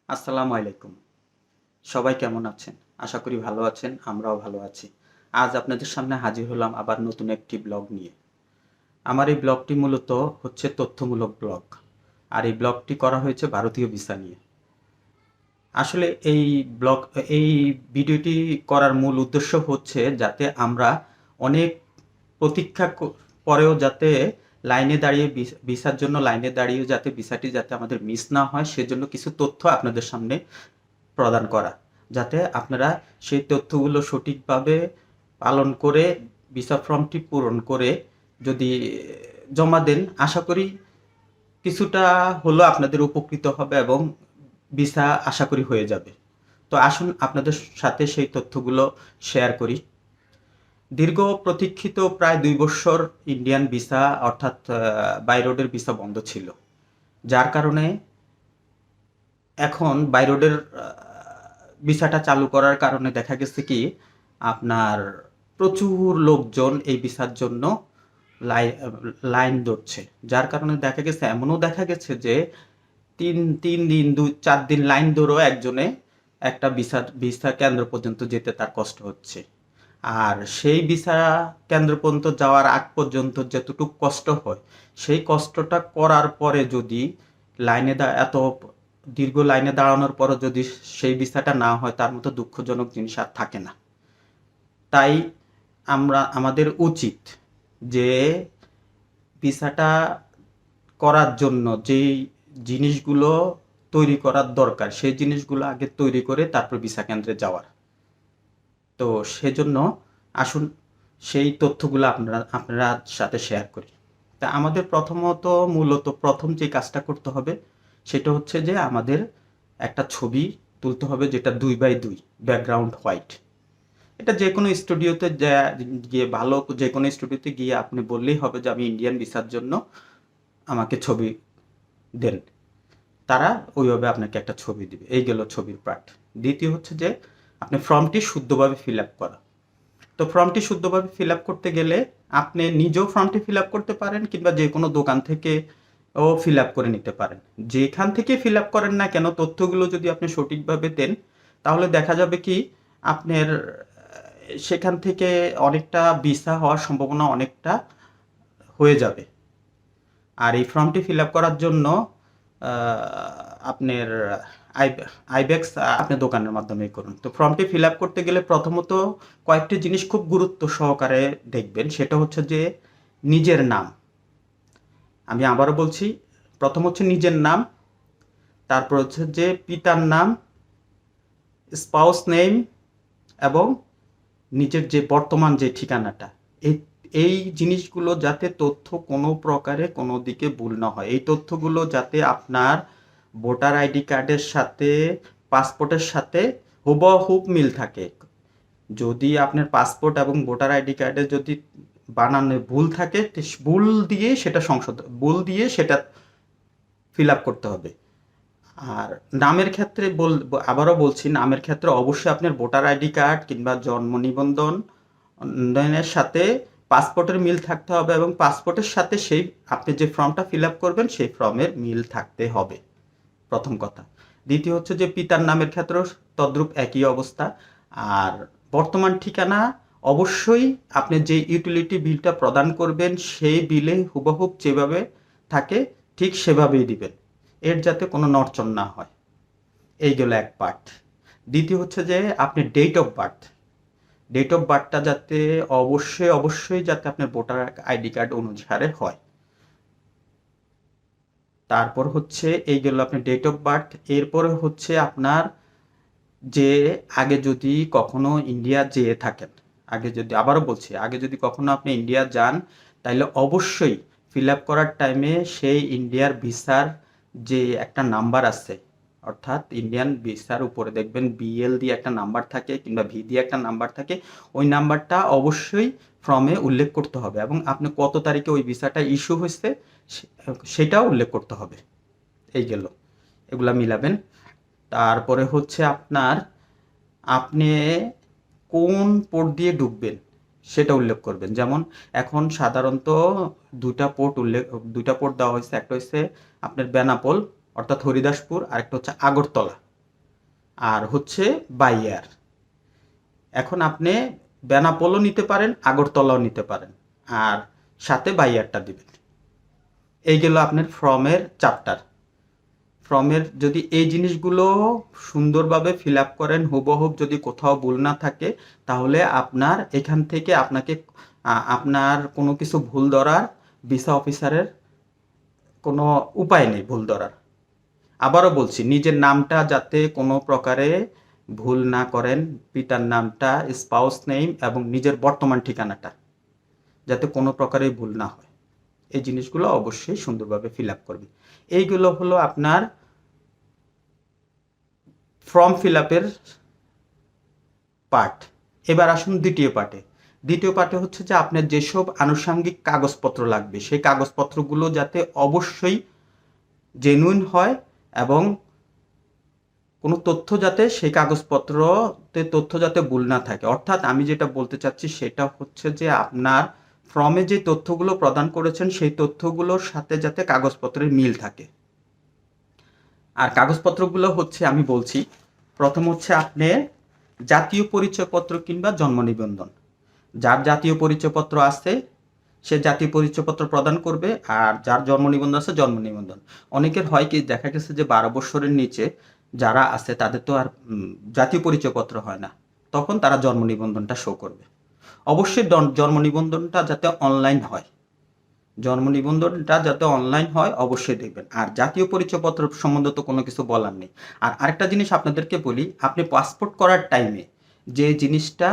আসসালামু আলাইকুম। সবাই কেমন আছেন? আশা করি ভালো আছেন। আমরাও ভালো আছি। আজ আপনাদের সামনে হাজির হলাম আবার নতুন একটি ব্লগ নিয়ে। আমার এই ব্লগটি মূলত হচ্ছে তথ্যমূলক ব্লগ। আর এই ব্লগটি করা হয়েছে ভারতীয় ভিসা নিয়ে। আসলে ব্লগ এই ভিডিওটি করার মূল উদ্দেশ্য হচ্ছে যাতে আমরা অনেক প্রতীক্ষা পরেও যাতে লাইনে দাঁড়িয়ে ভিসার জন্য লাইনে দাঁড়িয়ে যাতে ভিসাটি যাতে আমাদের মিস না হয় সেজন্য কিছু তথ্য আপনাদের সামনে প্রদান করা, যাতে আপনারা সেই তথ্যগুলো সঠিকভাবে পালন করে ভিসা ফর্মটি পূরণ করে যদি জমা দেন, আশা করি কিছুটা হলেও আপনাদের উপকৃত হবে এবং ভিসা আশা করি হয়ে যাবে। তো আসুন আপনাদের সাথে সেই তথ্যগুলো শেয়ার করি। দীর্ঘ প্রতীক্ষিত প্রায় ২ বৎসর ইন্ডিয়ান ভিসা অর্থাৎ বাই রোডের ভিসা বন্ধ ছিল, যার কারণে এখন বাই রোডের ভিসাটা চালু করার কারণে দেখা গেছে কি আপনার প্রচুর লোকজন এই ভিসার জন্য লাইন ধরছে, যার কারণে দেখা গেছে এমনও দেখা গেছে যে তিন দিন ৪ দিন লাইন ধরেও একজনে একটা ভিসা কেন্দ্র পর্যন্ত যেতে তার কষ্ট হচ্ছে। আর সেই ভিসা কেন্দ্র পর্যন্ত যাওয়ার আগ পর্যন্ত যতটুকু কষ্ট হয় সেই কষ্টটা করার পরে যদি এত দীর্ঘ লাইনে দাঁড়ানোর পরও যদি সেই ভিসাটা না হয়, তার মতো দুঃখজনক জিনিস আর থাকে না। তাই আমাদের উচিত যে ভিসাটা করার জন্য যেই জিনিসগুলো তৈরি করার দরকার সেই জিনিসগুলো আগে তৈরি করে তারপর ভিসা কেন্দ্রে যাওয়ার। তো সেজন্য আসুন সেই তথ্যগুলো আপনারা সাথে শেয়ার করি। তা আমাদের মূলত প্রথম যে কাজটা করতে হবে সেটা হচ্ছে যে আমাদের একটা ছবি তুলতে হবে, যেটা 2x2 ব্যাকগ্রাউন্ড হোয়াইট। এটা যে কোনো স্টুডিওতে গিয়ে যে কোনো স্টুডিওতে গিয়ে আপনি বললেই হবে যে আমি ইন্ডিয়ান ভিসার জন্য আমাকে ছবি দেন, তারা ওইভাবে আপনাকে একটা ছবি দিবে। এই গেল ছবির পার্ট। দ্বিতীয় হচ্ছে যে আপনি ফর্মটি শুদ্ধভাবে ফিল আপ করা। তো ফর্মটি শুদ্ধভাবে ফিল আপ করতে গেলে আপনি নিজেও ফর্মটি ফিল আপ করতে পারেন কিংবা যে কোনো দোকান থেকে ফিল আপ করে নিতে পারেন। যেখান থেকে ফিল আপ করেন না কেন, তথ্যগুলো যদি আপনি সঠিকভাবে দেন তাহলে দেখা যাবে কি আপনার সেখান থেকে অনেকটা ভিসা হওয়ার সম্ভাবনা অনেকটা হয়ে যাবে। আর এই ফর্মটি ফিল আপ করার জন্য আপনার আইব্যাকস আপনি দোকানের মাধ্যমে করুন। তো ফর্মটি ফিল আপ করতে গেলে প্রথমত কয়েকটি জিনিস খুব গুরুত্ব সহকারে দেখবেন। সেটা হচ্ছে যে নিজের নাম। আমি আবারও বলছি, প্রথম হচ্ছে নিজের নাম, তারপর হচ্ছে যে পিতার নাম, স্পাউস নেম এবং নিজের যে বর্তমান যে ঠিকানাটা, এই এই জিনিসগুলো যাতে তথ্য কোনো প্রকারে কোনো দিকে ভুল না হয়। এই তথ্যগুলো যাতে আপনার ভোটার আইডি কার্ডের সাথে পাসপোর্টের সাথে হুবহুব মিল থাকে। যদি আপনার পাসপোর্ট এবং ভোটার আইডি কার্ডে যদি বানানে ভুল থাকে, ভুল দিয়ে সেটা ফিল আপ করতে হবে। আর নামের ক্ষেত্রে আবারও বলছি, নামের ক্ষেত্রে অবশ্যই আপনার ভোটার আইডি কার্ড কিংবা জন্ম নিবন্ধনের সাথে পাসপোর্টের মিল থাকতে হবে এবং পাসপোর্টের সাথে আপনি যে ফর্মটা ফিল আপ করবেন সেই ফর্মের মিল থাকতে হবে, প্রথম কথা। দ্বিতীয় হচ্ছে যে পিতার নামের ক্ষেত্রেও তদ্রূপ একই অবস্থা। আর বর্তমান ঠিকানা অবশ্যই আপনি যে ইউটিলিটি বিলটা প্রদান করবেন সেই বিলে হুবহুব যেভাবে থাকে ঠিক সেভাবেই দিবেন, এর যাতে কোনো নড়চড় না হয়। এই গেল এক পার্ট। দ্বিতীয় হচ্ছে যে আপনি ডেট অফ বার্থটা যাতে অবশ্যই যাতে আপনার ভোটার আইডি কার্ড অনুসারে হয়। তারপর হচ্ছে এই গেল আপনার ডেট অফ বার্থ। এরপরে হচ্ছে আপনার যে আগে যদি কখনো ইন্ডিয়া যেয়ে থাকেন, আবারও বলছি, আগে যদি কখনো আপনি ইন্ডিয়া যান তাহলে অবশ্যই ফিল আপ করার টাইমে সেই ইন্ডিয়ার ভিসার যে একটা নাম্বার আছে, অর্থাৎ ইন্ডিয়ান ভিসার উপরে দেখবেন বিএল দিয়ে একটা নাম্বার থাকে কিংবা ভি দিয়ে একটা নাম্বার থাকে, ওই নাম্বারটা অবশ্যই ফর্মে উল্লেখ করতে হবে এবং আপনি কত তারিখে ওই ভিসাটা ইস্যু হয়েছে সেটাও উল্লেখ করতে হবে। এই গেল, এগুলা মিলাবেন। তারপরে হচ্ছে আপনি কোন পোর্ট দিয়ে ঢুকবেন সেটা উল্লেখ করবেন। যেমন এখন সাধারণত দুইটা পোর্ট দেওয়া হয়েছে। একটা হচ্ছে আপনার বেনাপোল অর্থাৎ হরিদাসপুর, আর একটা হচ্ছে আগরতলা। আর হচ্ছে বাই এয়ার। এখন আপনি বেনাপোলও নিতে পারেন, আগরতলাও নিতে পারেন, আর সাথে বাই এয়ারটা দিবেন। এই গেল আপনার ফর্মের চ্যাপ্টার। ফর্মের যদি এই জিনিসগুলো সুন্দরভাবে ফিল আপ করেন, হুবহুব যদি কোথাও ভুল না থাকে, তাহলে আপনার এখান থেকে আপনার কোনো কিছু ভুল ধরার ভিসা অফিসারের কোনো উপায় নেই ভুল ধরার। আবারও বলছি, নিজের নামটা যাতে কোনো প্রকারে ভুল না করেন, পিতার নামটা, স্পাউস নেম এবং নিজের বর্তমান ঠিকানাটা যাতে কোনো প্রকারেই ভুল না হয়, এই জিনিসগুলো অবশ্যই সুন্দরভাবে ফিল আপ করবেন। এইগুলো হলো আপনার ফর্ম ফিল আপের পার্ট। এবার আসুন দ্বিতীয় পার্টে। দ্বিতীয় পার্টে হচ্ছে যে আপনার যেসব আনুষঙ্গিক কাগজপত্র লাগবে, সেই কাগজপত্রগুলো যাতে অবশ্যই জেনুইন হয় এবং কোনো তথ্য যাতে সেই কাগজপত্রতে তথ্য যাতে ভুল না থাকে। অর্থাৎ আমি যেটা বলতে চাচ্ছি সেটা হচ্ছে যে আপনার ফর্মে যে তথ্যগুলো প্রদান করেছেন সেই তথ্যগুলোর সাথে যাতে কাগজপত্রের মিল থাকে। আর কাগজপত্রগুলো হচ্ছে আমি বলছি, প্রথম হচ্ছে আপনি জাতীয় পরিচয়পত্র কিংবা জন্ম নিবন্ধন। যার জাতীয় পরিচয়পত্র আছে সে জাতীয় পরিচয়পত্র প্রদান করবে, আর যার জন্ম নিবন্ধন আছে জন্ম নিবন্ধন। অনেকের হয় কি, দেখা গেছে যে 12 বছরের নিচে যারা আছে তাদের তো আর জাতীয় পরিচয়পত্র হয় না, তখন তারা জন্ম নিবন্ধনটা শো করবে। অবশ্যই জন্ম নিবন্ধনটা যাতে অনলাইন হয়, জন্ম নিবন্ধনটা যাতে অনলাইন হয় অবশ্যই দেখবেন। আর জাতীয় পরিচয়পত্র সম্বন্ধে তো কোনো কিছু বলার নেই। আর আরেকটা জিনিস আপনাদেরকে বলি, আপনি পাসপোর্ট করার টাইমে যে জিনিসটা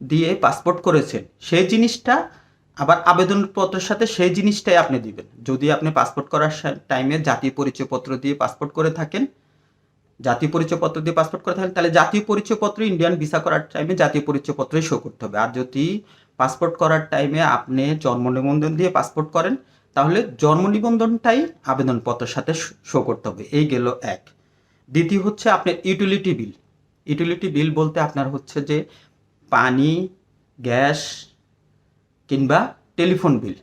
দিয়ে পাসপোর্ট করেছেন সেই জিনিসটা আবার আবেদনপত্রের সাথে সেই জিনিসটাই আপনি দিবেন। যদি আপনি পাসপোর্ট করার টাইমে জাতীয় পরিচয়পত্র দিয়ে পাসপোর্ট করে থাকেন, জাতীয় পরিচয়পত্র দিয়ে পাসপোর্ট করে থাকেন, তাহলে জাতীয় পরিচয়পত্র ইন্ডিয়ান ভিসা করার টাইমে জাতীয় পরিচয়পত্রই শো করতে হবে। আর যদি পাসপোর্ট করার টাইমে আপনি জন্ম নিবন্ধন দিয়ে পাসপোর্ট করেন, তাহলে জন্ম নিবন্ধনটাই আবেদনপত্রের সাথে শো করতে হবে। এই গেল এক। দ্বিতীয় হচ্ছে আপনার ইউটিলিটি বিল। ইউটিলিটি বিল বলতে আপনার হচ্ছে যে পানি, গ্যাস কিংবা টেলিফোন বিল।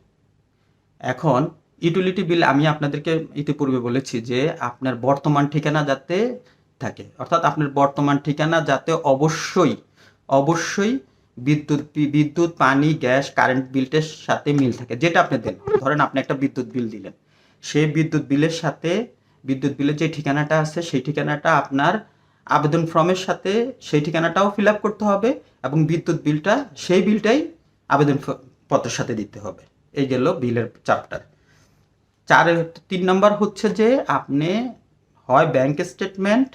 এখন ইউটিলিটি বিল আমি আপনাদেরকে ইতিপূর্বে বলেছি যে আপনার বর্তমান ঠিকানা যাতে থাকে, অর্থাৎ আপনার বর্তমান ঠিকানা যাতে অবশ্যই বিদ্যুৎ, পানি, গ্যাস, কারেন্ট বিলটার সাথে মিল থাকে। যেটা আপনি দেন, ধরেন আপনি একটা বিদ্যুৎ বিল দিলেন, সেই বিদ্যুৎ বিলের সাথে বিদ্যুৎ বিলের যে ঠিকানাটা আছে সেই ঠিকানাটা আপনার আবেদন ফর্মের সাথে সেই ঠিকানাটাও ফিল আপ করতে হবে, এবং বিদ্যুৎ বিলটা সেই বিলটাই আবেদন পত্রের সাথে দিতে হবে। এই গেল বিলের চ্যাপ্টার। 3 নম্বর হচ্ছে যে আপনি হয় ব্যাংক স্টেটমেন্ট,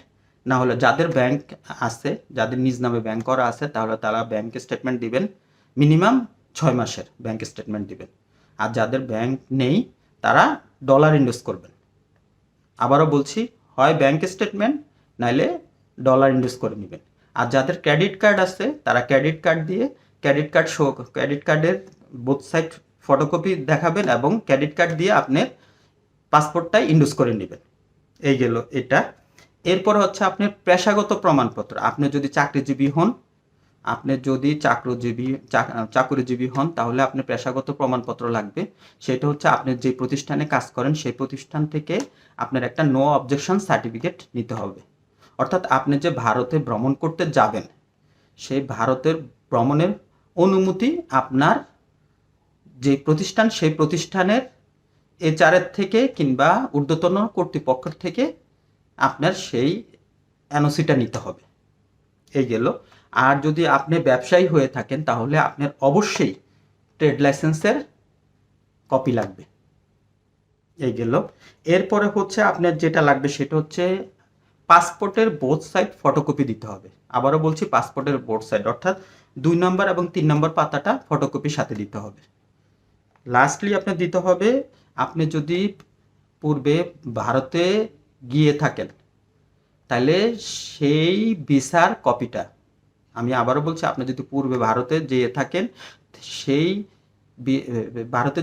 না হলে যাদের ব্যাংক আছে, যাদের নিজ নামে ব্যাংক করা আছে, তাহলে তারা ব্যাংক স্টেটমেন্ট দিবেন, মিনিমাম 6 মাসের ব্যাংক স্টেটমেন্ট দিবেন। আর যাদের ব্যাংক নেই তারা ডলার ইনভেস্ট করবেন। আবারও বলছি, হয় ব্যাংক স্টেটমেন্ট নাইলে ডলার ইনভেস্ট করে নেবেন। আর যাদের ক্রেডিট কার্ড আছে তারা ক্রেডিট কার্ডের বোথ সাইড ফটোকপি দেখাবেন এবং ক্রেডিট কার্ড দিয়ে আপনার পাসপোর্টটাই ইনভেস্ট করে নেবেন। এই গেল এটা। এরপর হচ্ছে আপনার পেশাগত প্রমাণপত্র। আপনি যদি চাকরিজীবী হন তাহলে আপনার পেশাগত প্রমাণপত্র লাগবে। সেটা হচ্ছে আপনি যে প্রতিষ্ঠানে কাজ করেন সেই প্রতিষ্ঠান থেকে আপনার একটা নো অবজেকশন সার্টিফিকেট নিতে হবে। অর্থাৎ আপনি যে ভারতে ভ্রমণ করতে যাবেন সেই ভারতের ভ্রমণের অনুমতি আপনার যে প্রতিষ্ঠান সেই প্রতিষ্ঠানের HR-এর থেকে কিংবা ঊর্ধ্বতন কর্তৃপক্ষের থেকে আপনার সেই NOC-টা নিতে হবে। এই গেল। আর যদি আপনি ব্যবসায়ী হয়ে থাকেন তাহলে আপনার অবশ্যই ট্রেড লাইসেন্সের কপি লাগবে। এই গেল। এরপরে হচ্ছে আপনার যেটা লাগবে সেটা হচ্ছে পাসপোর্টের বোথ সাইড ফটোকপি দিতে হবে। আবারও বলছি, পাসপোর্টের বোথ সাইড অর্থাৎ 2 নম্বর এবং 3 নম্বর পাতাটা ফটোকপির সাথে দিতে হবে। লাস্টলি আপনার দিতে হবে, আপনি যদি পূর্বে ভারতে গিয়ে থাকেন তাহলে সেই ভিসার কপিটা, আমি আবারও বলছি, আপনি যদি পূর্বে ভারতে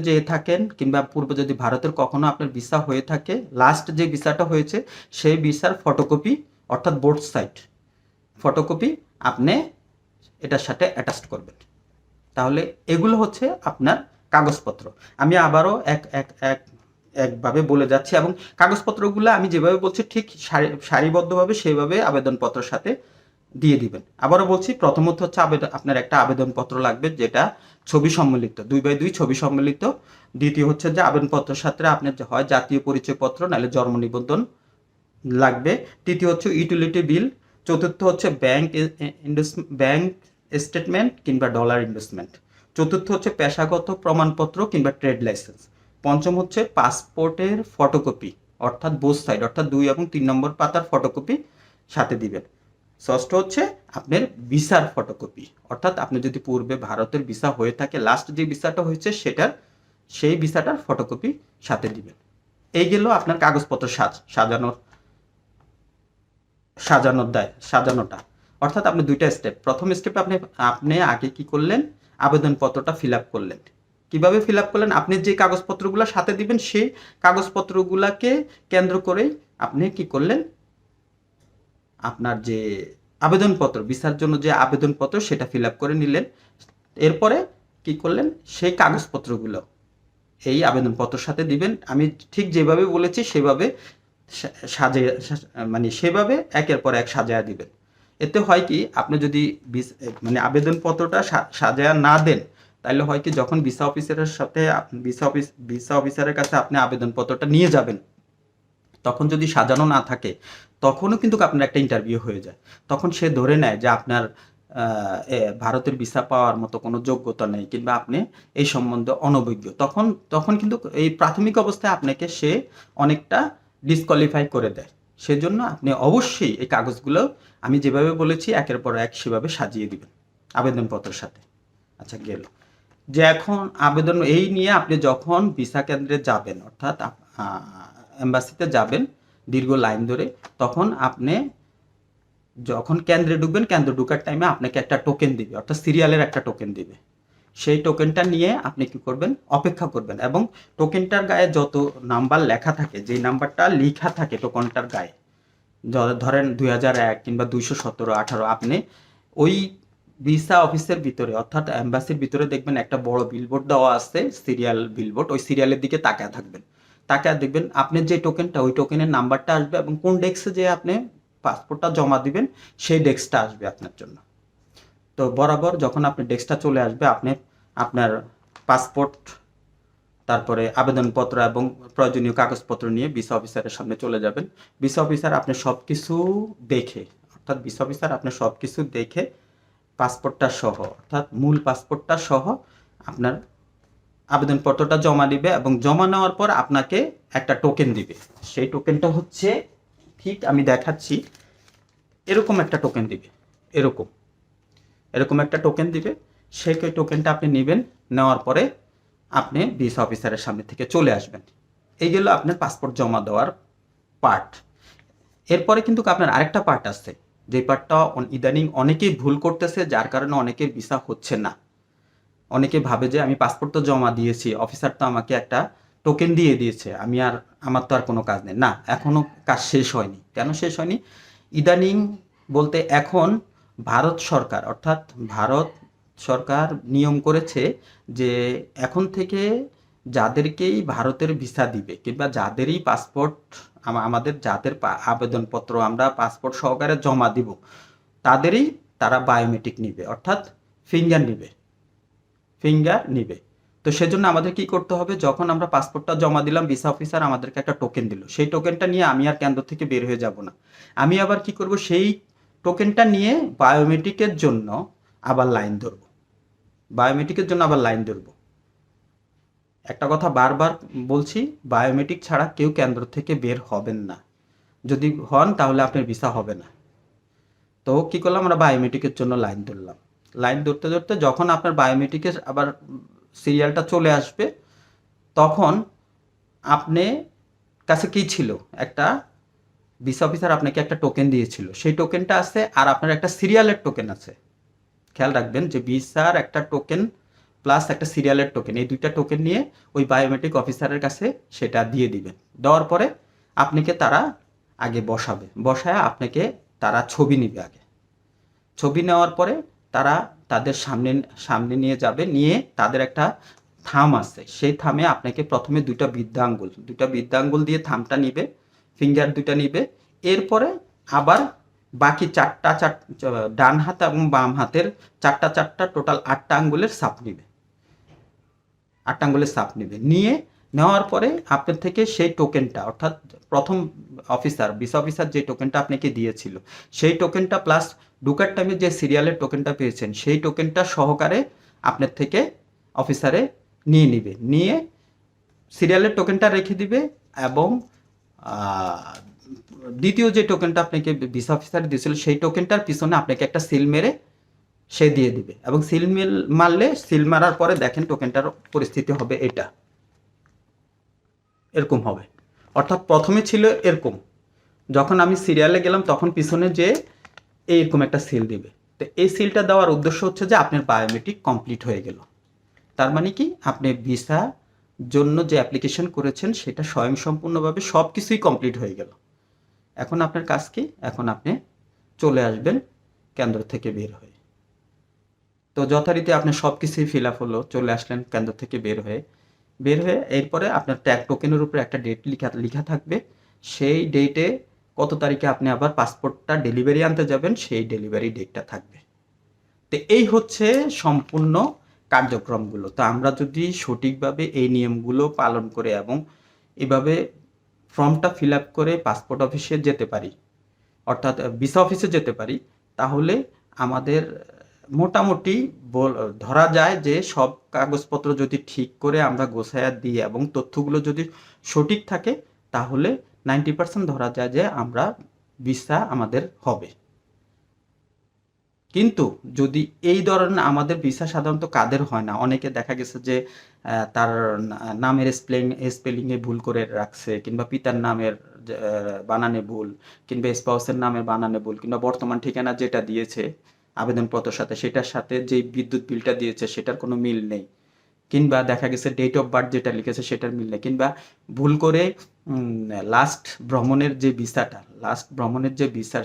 যেয়ে থাকেন কিংবা পূর্বে যদি ভারতের কখনো আপনার ভিসা হয়ে থাকে, লাস্ট যে ভিসাটা হয়েছে সেই ভিসার ফটোকপি অর্থাৎ বোথ সাইড ফটোকপি আপনি এটার সাথে অ্যাটাচ করবেন। তাহলে এগুলো হচ্ছে আপনার কাগজপত্র। আমি আবারও এক একভাবে বলে যাচ্ছি, এবং কাগজপত্রগুলো আমি যেভাবে বলছি ঠিক সারিবদ্ধভাবে সেইভাবে আবেদনপত্রের সাথে দিয়ে দিবেন। আবারও বলছি, প্রথমত হচ্ছে আপনার একটা আবেদনপত্র লাগবে, যেটা ছবি সম্মিলিত, 2x2 ছবি সম্মিলিত। দ্বিতীয় হচ্ছে যে আবেদনপত্রের সাথে আপনার হয় জাতীয় পরিচয়পত্র, নাহলে জন্ম নিবন্ধন লাগবে। তৃতীয় হচ্ছে ইউটিলিটি বিল। চতুর্থ হচ্ছে ব্যাংক স্টেটমেন্ট কিংবা ডলার ইনভেস্টমেন্ট। চতুর্থ হচ্ছে পেশাগত প্রমাণপত্র কিংবা ট্রেড লাইসেন্স। পঞ্চম হচ্ছে পাসপোর্টের ফটোকপি, অর্থাৎ বোথ সাইড, অর্থাৎ 2 এবং 3 নম্বর পাতার ফটোকপি সাথে দিবেন। ষষ্ঠ হচ্ছে আপনার ভিসার ফটোকপি, অর্থাৎ আপনি যদি পূর্বে ভারতের ভিসা হয়ে থাকে, লাস্ট যে ভিসাটা হয়েছে সেই ভিসাটার ফটোকপি সাথে দিবেন। এই গেল আপনার কাগজপত্র সাজানোটা। অর্থাৎ আপনি দুইটা স্টেপ। প্রথম স্টেপে আপনি আগে কি করলেন, আবেদনপত্রটা ফিল আপ করলেন। কিভাবে ফিল আপ করলেন, আপনি যে কাগজপত্রগুলো সাথে দিবেন সেই কাগজপত্রগুলোকে কেন্দ্র করেই আপনি কি করলেন, আপনার যে আবেদনপত্র, ভিসার জন্য যে আবেদনপত্র সেটা ফিল আপ করে নিলেন। এরপরে কি করলেন, সেই কাগজপত্রগুলো এই আবেদনপত্রের সাথে দিবেন। আমি ঠিক যেভাবে বলেছি সেভাবে সাজিয়ে, মানে সেভাবে একের পর এক সাজায়া দিবেন। এতে হয় কি, আপনি যদি মানে আবেদনপত্রটা সাজায়া না দেন, তাহলে হয় কি, যখন ভিসা অফিসারের সাথে ভিসা অফিসারের কাছে আপনি আবেদনপত্রটা নিয়ে যাবেন, তখন যদি সাজানো না থাকে, তখনও কিন্তু আপনার একটা ইন্টারভিউ হয়ে যায়। তখন সে ধরে নেয় যে আপনার ভারতের ভিসা পাওয়ার মতো কোনো যোগ্যতা নেই, কিংবা আপনি এই সম্বন্ধে অনভিজ্ঞ। তখন কিন্তু এই প্রাথমিক অবস্থায় আপনাকে সে অনেকটা ডিসকোয়ালিফাই করে দেয়। সেজন্য আপনি অবশ্যই এই কাগজগুলো আমি যেভাবে বলেছি একের পর এক সেভাবে সাজিয়ে দিবেন আবেদনপত্রের সাথে। আচ্ছা, গেল যে এখন এই নিয়ে আপনি যখন ভিসা কেন্দ্রে যাবেন, অর্থাৎ এম্বাসিতে যাবেন দীর্ঘ লাইন ধরে, তখন আপনি যখন কেন্দ্রে ঢুকবেন, কেন্দ্রে ঢুকার টাইমে আপনাকে একটা টোকেন দিবে, অর্থাৎ সিরিয়ালের একটা টোকেন দিবে। সেই টোকেনটা নিয়ে আপনি কি করবেন, অপেক্ষা করবেন, এবং টোকেনটার গায়ে যত নাম্বার লেখা থাকে, যে নাম্বারটা লেখা থাকে টোকেনটার গায়ে, ধরেন 2001 কিংবা 217, 18, আপনি ওই ভিসা অফিসের ভিতরে, অর্থাৎ এম্বাসির ভিতরে দেখবেন একটা বড় বিলবোর্ড দেওয়া আছে, সিরিয়াল বিলবোর্ড। ওই সিরিয়ালের দিকে তাকায় থাকবেন, তাকায় দেখবেন আপনার যে টোকেনটা, ওই টোকেনের নাম্বারটা আসবে, এবং কোন ডেস্কে যে আপনি পাসপোর্টটা জমা দিবেন সেই ডেস্কটা আসবে আপনার জন্য। তো বরাবর যখন আপনি ডেস্কটা চলে আসবে, আপনি আপনার পাসপোর্ট, তারপরে আবেদনপত্র এবং প্রয়োজনীয় কাগজপত্র নিয়ে ভিসা অফিসারের সামনে চলে যাবেন। ভিসা অফিসার আপনি সব কিছু দেখে, অর্থাৎ ভিসা অফিসার আপনি সব কিছু দেখে পাসপোর্টটা সহ, অর্থাৎ মূল পাসপোর্টটা সহ আপনার আবেদনপত্রটা জমা দিবে, এবং জমা নেওয়ার পর আপনাকে একটা টোকেন দিবে। সেই টোকেনটা হচ্ছে, ঠিক আমি দেখাচ্ছি, এরকম একটা টোকেন দিবে, এরকম একটা টোকেন দিবে। সেই টোকেনটা আপনি নেবেন, নেওয়ার পরে আপনি ভিসা অফিসারের সামনে থেকে চলে আসবেন। এই গেল আপনার পাসপোর্ট জমা দেওয়ার পার্ট। এরপরে কিন্তু আপনার আরেকটা পার্ট আছে, যে পার্টটা ইদানিং অনেকেই ভুল করতেছে, যার কারণে অনেকের ভিসা হচ্ছে না। অনেকে ভাবে যে আমি পাসপোর্ট তো জমা দিয়েছি, অফিসার তো আমাকে একটা টোকেন দিয়ে দিয়েছে, আমার তো আর কোনো কাজ নেই। না, এখনও কাজ শেষ হয়নি। কেন শেষ হয়নি? ইদানিং বলতে এখন ভারত সরকার নিয়ম করেছে যে এখন থেকে যাদেরকেই ভারতের ভিসা দিবে, কিংবা যাদেরই পাসপোর্ট, আমাদের যাদের আবেদনপত্র আমরা পাসপোর্ট সহকারে জমা দিব, তারা বায়োমেট্রিক নিবে, অর্থাৎ ফিঙ্গার নিবে। তো সেজন্য আমাদের কি করতে হবে, যখন আমরা পাসপোর্টটা জমা দিলাম, ভিসা অফিসার আমাদেরকে একটা টোকেন দিল, সেই টোকেনটা নিয়ে আমি আর কেন্দ্র থেকে বের হয়ে যাব না। আমি আবার কি করব, সেই টোকেনটা নিয়ে বায়োমেট্রিকের জন্য আবার লাইন ধরব। একটা কথা বারবার বলছি, বায়োমেট্রিক ছাড়া কেউ কেন্দ্র থেকে বের হবেন না। যদি হন তাহলে আপনার ভিসা হবে না। তো কি করলাম, আমরা বায়োমেট্রিকের জন্য লাইন ধরলাম। লাইন ধরতে ধরতে যখন আপনার বায়োমেট্রিকের আবার সিরিয়ালটা চলে আসবে, তখন আপনি কাছে কি ছিল, একটা ভিসা অফিসার আপনাকে একটা টোকেন দিয়েছিল, সেই টোকেনটা আছে, আর আপনার একটা সিরিয়ালের টোকেন আছে। খেয়াল রাখবেন যে ভিসার একটা টোকেন প্লাস একটা সিরিয়ালের টোকেন, এই দুইটা টোকেন নিয়ে ওই বায়োমেট্রিক অফিসারের কাছে সেটা দিয়ে দিবেন। দেওয়ার পরে আপনাকে তারা আগে বসায় আপনাকে তারা ছবি নিবে। আগে ছবি নেওয়ার পরে তারা তাদের সামনে নিয়ে যাবে, নিয়ে তাদের একটা থাম আছে, সেই থামে আপনাকে প্রথমে দুইটা বৃদ্ধাঙ্গুল দিয়ে থামটা নিবে, ফিঙ্গার দুইটা নিবে। এরপরে আবার বাকি ডান হাত এবং বাম হাতের চারটা টোটাল 8টা আঙ্গুলের ছাপ নিবে, 8টা আঙ্গুলের ছাপ নিবে। নেওয়ার পরে আপনার থেকে সেই টোকেনটা, অর্থাৎ প্রথম ভিসা অফিসার যে টোকেনটা আপনাকে দিয়েছিল, সেই টোকেনটা প্লাস ঢুকার টাইমে যে সিরিয়ালের টোকেনটা পেয়েছেন, সেই টোকেনটা সহকারে আপনার থেকে অফিসারে নিয়ে সিরিয়ালের টোকেনটা রেখে দিবে। এবং দ্বিতীয় যে টোকেনটা আপনাকে ভিসা অফিসার দিয়েছিল, সেই টোকেনটার পিছনে আপনাকে একটা সিল মেরে সে দিয়ে দিবে। এবং সিল মারার পরে দেখেন টোকেনটার পরিস্থিতি হবে এরকম হবে। অর্থাৎ প্রথমে ছিল এরকম, যখন আমি সিরিয়ালে গেলাম তখন পিছনে যে এইরকম একটা সিল দিবে। তো এই সিলটা দেওয়ার উদ্দেশ্য হচ্ছে যে আপনার বায়োমেট্রিক কমপ্লিট হয়ে গেল। তার মানে কি, আপনি ভিসা জন্য যে অ্যাপ্লিকেশন করেছেন সেটা স্বয়ংসম্পূর্ণভাবে সব কিছুই কমপ্লিট হয়ে গেল। এখন আপনার কাজ কি? এখন আপনি চলে আসবেন কেন্দ্র থেকে বের হয়ে। তো যথারীতি আপনার সব কিছুই ফিল আপ হলো, চলে আসলেন কেন্দ্র থেকে বের হয়ে এরপরে আপনার ট্যাগ টোকেনের উপরে একটা ডেট লিখা থাকবে। সেই ডেটে কত তারিখে আপনি আবার পাসপোর্টটা ডেলিভারি আনতে যাবেন, সেই ডেলিভারি ডেটটা থাকবে। তো এই হচ্ছে সম্পূর্ণ কার্যক্রমগুলো। তো আমরা যদি সঠিকভাবে এই নিয়মগুলো পালন করে এবং এভাবে ফর্মটা ফিল আপ করে পাসপোর্ট অফিসে যেতে পারি, অর্থাৎ ভিসা অফিসে যেতে পারি, তাহলে আমাদের মোটামুটি ধরা যায় যে সব কাগজপত্র যদি ঠিক করে আমরা গোছায়া দিই এবং তথ্যগুলো যদি সঠিক থাকে, তাহলে 90% ধরা যায় যে আমরা ভিসা আমাদের হবে। কিন্তু যদি এই ধরনের আমাদের ভিসা সাধারণত কাদের হয় না, অনেকে দেখা গেছে যে তার নামের স্পেলিংয়ে ভুল করে রাখছে, কিংবা পিতার নামের বানানে ভুল, কিংবা স্পাউসের নামের বানানে ভুল, কিংবা বর্তমান ঠিকানা যেটা দিয়েছে আবেদনপত্রের সাথে সেটার সাথে যে বিদ্যুৎ বিলটা দিয়েছে সেটার কোনো মিল নেই, কিংবা দেখা গেছে ডেট অফ বার্থ যেটা লিখেছে সেটার মিল নেই, কিংবা ভুল করে লাস্ট ভ্রমণের যে ভিসার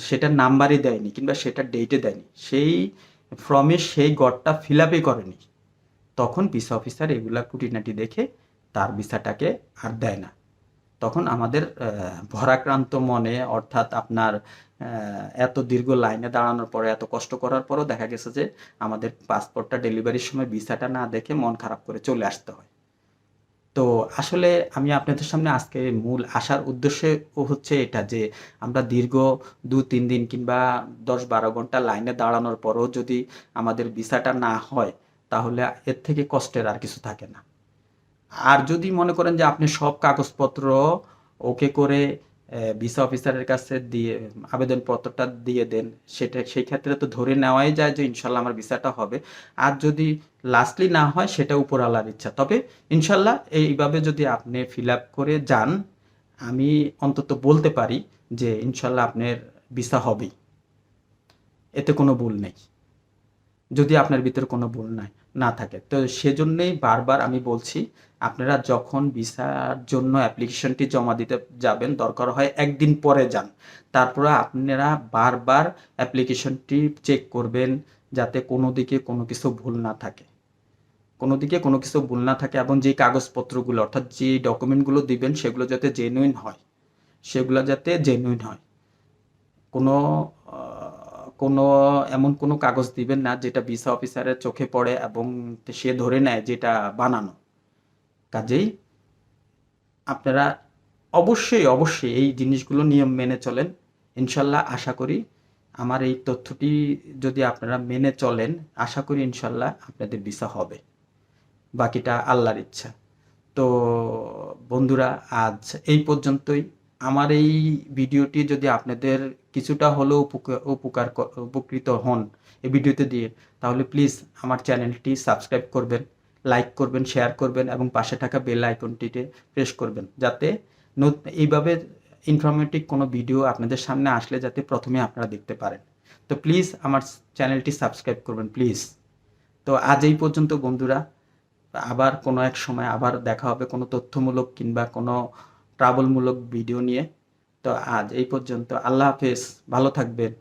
সেটার নাম্বারই দেয়নি, কিংবা সেটার ডেটে দেয়নি, সেই ফর্মে সেই গড়টা ফিল আপই করেনি। তখন ভিসা অফিসার এগুলা খুঁটিনাটি দেখে তার ভিসাটাকে আর দেয় না। তখন আমাদের ভরাক্রান্ত মনে, অর্থাৎ আপনার এত দীর্ঘ লাইনে দাঁড়ানোর পরে, এত কষ্ট করার পরও দেখা গেছে যে আমাদের পাসপোর্টটা ডেলিভারির সময় ভিসাটা না দেখে মন খারাপ করে চলে আসতে হয়। তো আসলে আমি আপনাদের সামনে আজকে মূল আসার উদ্দেশ্য হচ্ছে এটা, যে আমরা দীর্ঘ 2-3 দিন কিংবা 10-12 ঘন্টা লাইনে দাঁড়ানোর পরও যদি আমাদের ভিসাটা না হয়, তাহলে এর থেকে কষ্টের আর কিছু থাকে না। আর যদি মনে করেন যে আপনি সব কাগজপত্র ওকে করে ভিসা অফিসারের কাছে দিয়ে আবেদনপত্রটা দিয়ে দেন, সেই ক্ষেত্রে তো ধরে নেওয়াই যায় যে ইনশাল্লাহ আমার ভিসাটা হবে। আর যদি লাস্টলি না হয়, সেটা উপরওয়ালার ইচ্ছা। তবে ইনশাল্লাহ এইভাবে যদি আপনি ফিল আপ করে যান, আমি অন্তত বলতে পারি যে ইনশাল্লাহ আপনার ভিসা হবেই, এতে কোনো ভুল নেই, যদি আপনার ভিতরে কোনো ভুল না থাকে। তো সেজন্যই বারবার আমি বলছি, আপনারা যখন ভিসার জন্য অ্যাপ্লিকেশনটি জমা দিতে যাবেন, দরকার হয় একদিন পরে যান। তারপরে আপনারা বারবার অ্যাপ্লিকেশনটি চেক করবেন, যাতে কোনো দিকে কোনো কিছু ভুল না থাকে, এবং যে কাগজপত্রগুলো, অর্থাৎ যে ডকুমেন্টগুলো দিবেন, সেগুলো যাতে জেনুইন হয়, কোনো কোনো এমন কোনো কাগজ দিবেন না যেটা ভিসা অফিসারের চোখে পড়ে এবং সে ধরে নেয় যেটা বানানো। কাজেই আপনারা অবশ্যই এই জিনিসগুলো নিয়ম মেনে চলেন। ইনশাল্লাহ আশা করি আমার এই তথ্যটি যদি আপনারা মেনে চলেন, আশা করি ইনশাল্লাহ আপনাদের ভিসা হবে, বাকিটা আল্লাহর ইচ্ছা। তো বন্ধুরা, আজ এই পর্যন্তই। আমার এই ভিডিওটি যদি আপনাদের কিছুটা হলেও উপকৃত হন এই ভিডিওতে দিয়ে, তাহলে প্লিজ আমার চ্যানেলটি সাবস্ক্রাইব করবেন, লাইক করবেন, শেয়ার করবেন এবং পাশে থাকা বেল আইকনটিতে প্রেস করবেন, যাতে এইভাবে ইনফরমেটিভ কোনো ভিডিও আপনাদের সামনে আসলে যাতে প্রথমে আপনারা দেখতে পারেন। তো প্লিজ আমার চ্যানেলটি সাবস্ক্রাইব করবেন প্লিজ। তো আজ এই পর্যন্ত বন্ধুরা, আবার কোনো এক সময় আবার দেখা হবে কোনো তথ্যমূলক কিংবা কোনো ট্রাভেলমূলক ভিডিও নিয়ে। তো আজ এই পর্যন্ত, আল্লাহ হাফেজ, ভালো থাকবেন।